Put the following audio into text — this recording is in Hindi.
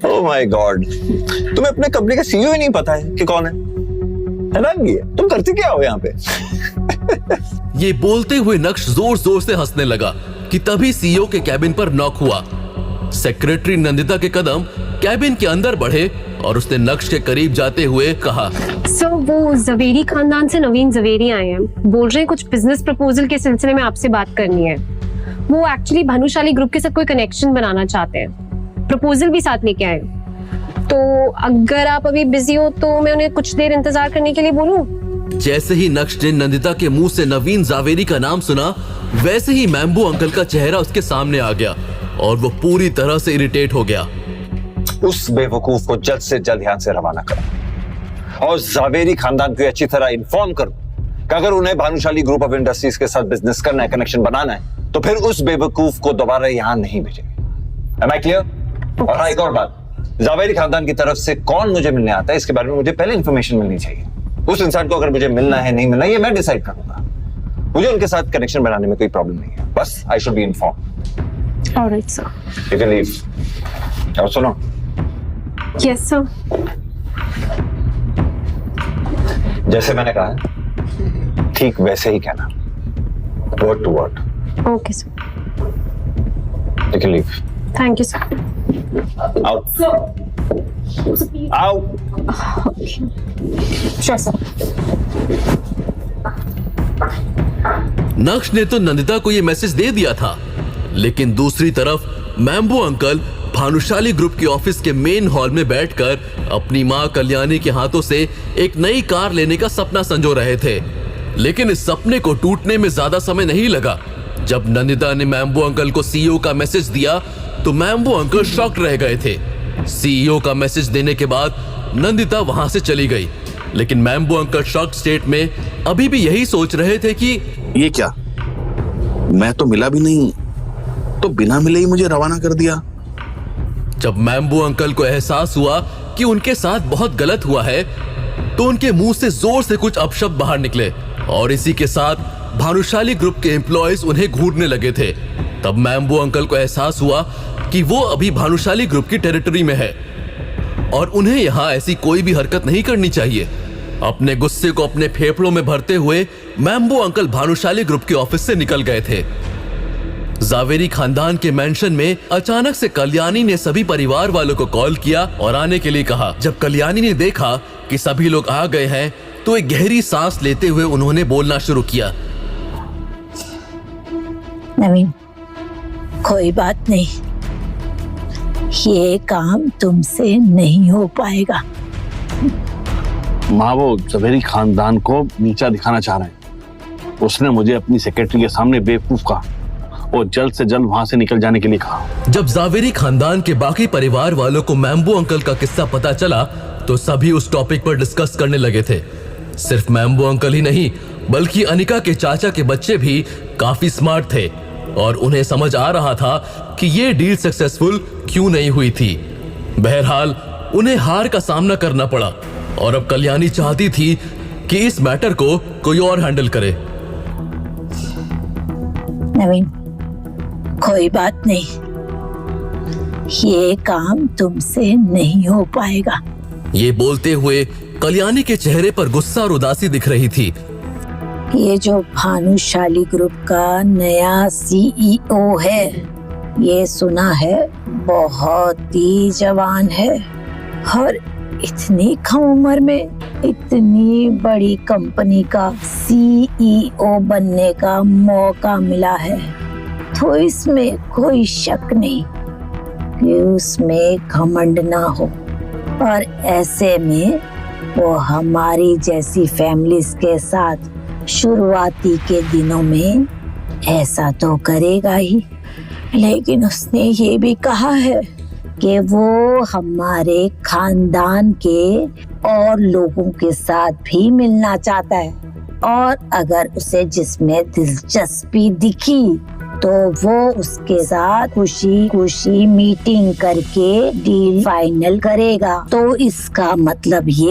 ओह माय गॉड, तुम्हें अपने कंपनी का सीईओ ही नहीं पता है कि कौन है? हैरानगी है, तुम करते क्या हो यहाँ पे? ये बोलते हुए नक्श जोर जोर से हंसने लगा कि तभी सीईओ के कैबिन पर नॉक हुआ। सेक्रेटरी नंदिता के कदम कैबिन के अंदर बढ़े और उसने नक्श के करीब जाते हुए कहा, सर वो जवेरी खानदान से नवीन जवेरी आए हैं, बोल रहे हैं कुछ बिजनेस प्रपोजल के सिलसिले में आपसे बात करनी है। वो एक्चुअली भानुशाली ग्रुप के साथ कोई कनेक्शन बनाना चाहते हैं, प्रपोजल भी साथ लेके आए। तो अगर आप अभी बिजी हो तो मैं उन्हें कुछ देर इंतजार करने के लिए बोलूं? जैसे ही नक्श ने नंदिता के मुंह से नवीन जावेरी का नाम सुना, वैसे ही मैम्बू अंकल का चेहरा उसके सामने आ गया और वो पूरी तरह से इरिटेट हो गया। उस बेवकूफ को जल्द से जल्द यहाँ से रवाना करो और जावेरी खानदान को अच्छी तरह इन्फॉर्म करो कि अगर उन्हें भानुशाली ग्रुप ऑफ इंडस्ट्रीज के साथ बिजनेस करना है, कनेक्शन बनाना है, तो फिर उस बेवकूफ को दोबारा यहाँ नहीं भेजेंगे। Am I clear? और हाँ, एक और बात, जावेरी खानदान की तरफ से कौन मुझे मिलने आता है इसके बारे में मुझे पहले इंफॉर्मेशन मिलनी चाहिए। उस इंसान को अगर मुझे मिलना है नहीं मिलना, ये मैं डिसाइड करूंगा। मुझे उनके साथ कनेक्शन बनाने में कोई प्रॉब्लम नहीं है, बस I should be informed. Alright sir. You can leave. और सुनो, यस सर। जैसे मैंने कहा ठीक वैसे ही कहना, word to word. Okay sir. You can leave. Thank you sir. Out. Out. Sure sir. Naksh ने तो नंदिता को ये मैसेज दे दिया था, लेकिन दूसरी तरफ मैम्बू अंकल भानुशाली ग्रुप के ऑफिस के मेन हॉल में बैठकर अपनी मां कल्याणी के हाथों से एक नई कार लेने का सपना संजो रहे थे। लेकिन इस सपने को टूटने में ज्यादा समय नहीं लगा। जब नंदिता ने मैम्बू अंकल को सीईओ का मैसेज दिया तो मैम्बू अंकल शॉक्ड रह गए थे। सीईओ का मैसेज देने के बाद नंदिता वहां से चली गई, लेकिन मैम्बू अंकल शॉक्ड स्टेट में अभी भी यही सोच रहे थे कि ये क्या, मैं तो मिला भी नहीं, तो बिना मिले ही मुझे रवाना कर दिया। जब मैम्बू अंकल को एहसास हुआ कि उनके साथ बहुत गलत हुआ है, तो उनके मुंह से जोर से कुछ अपशब्द बाहर निकले और इसी के साथ भानुशाली ग्रुप के एम्प्लॉयज उन्हें घूरने लगे थे। तब मैम्बू अंकल को एहसास हुआ कि वो अभी भानुशाली ग्रुप की टेरिटरी में है और उन्हें यहाँ ऐसी कोई भी हरकत नहीं करनी चाहिए। अपने गुस्से को अपने फेफड़ों में भरते हुए मैम्बू अंकल भानुशाली ग्रुप के ऑफिस से निकल गए थे। जावेरी खानदान के मेंशन में अचानक से कल्याणी ने सभी परिवार वालों को कॉल किया और आने के लिए कहा। जब कल्याणी ने देखा कि सभी लोग आ गए हैं तो एक गहरी सांस लेते हुए उन्होंने बोलना शुरू किया। नवीन, कोई बात नहीं, ये काम तुमसे नहीं हो पाएगा। माँ वो जवेरी खानदान को नीचा दिखाना चाह रहे हैं। उसने मुझे अपनी सेक्रेटरी के सामने बेवकूफ कहा और जल्द से जल्द वहां से निकल जाने के लिए कहा। जब जावेरी खानदान के बाकी परिवार वालों को मैम्बू अंकल का किस्सा पता चला तो सभी उस टॉपिक पर डिस्कस करने लगे थे। सिर्फ मैम्बू अंकल ही नहीं, बल्कि अनिका के चाचा के बच्चे भी काफी स्मार्ट थे और उन्हें समझ आ रहा था कि ये डील सक्सेसफुल क्यों नहीं हुई थी। बहरहाल उन्हें हार का सामना करना पड़ा और अब कल्याणी चाहती थी कि इस मैटर को कोई और हैंडल करे। नवीन, कोई बात नहीं, ये काम तुमसे नहीं हो पाएगा। ये बोलते हुए कल्याणी के चेहरे पर गुस्सा और उदासी दिख रही थी। ये जो भानुशाली ग्रुप का नया सीईओ है, ये सुना है बहुत ही जवान है और इतनी कम उम्र में इतनी बड़ी कंपनी का सीईओ बनने का मौका मिला है, तो इसमें कोई शक नहीं कि उसमें घमंड ना हो। और ऐसे में वो हमारी जैसी फैमिलीज के साथ शुरुआती के दिनों में ऐसा तो करेगा ही, लेकिन उसने ये भी कहा है कि वो हमारे खानदान के और लोगों के साथ भी मिलना चाहता है और अगर उसे जिसमें दिलचस्पी दिखी तो वो उसके साथ खुशी खुशी मीटिंग करके डील फाइनल करेगा। तो इसका मतलब ये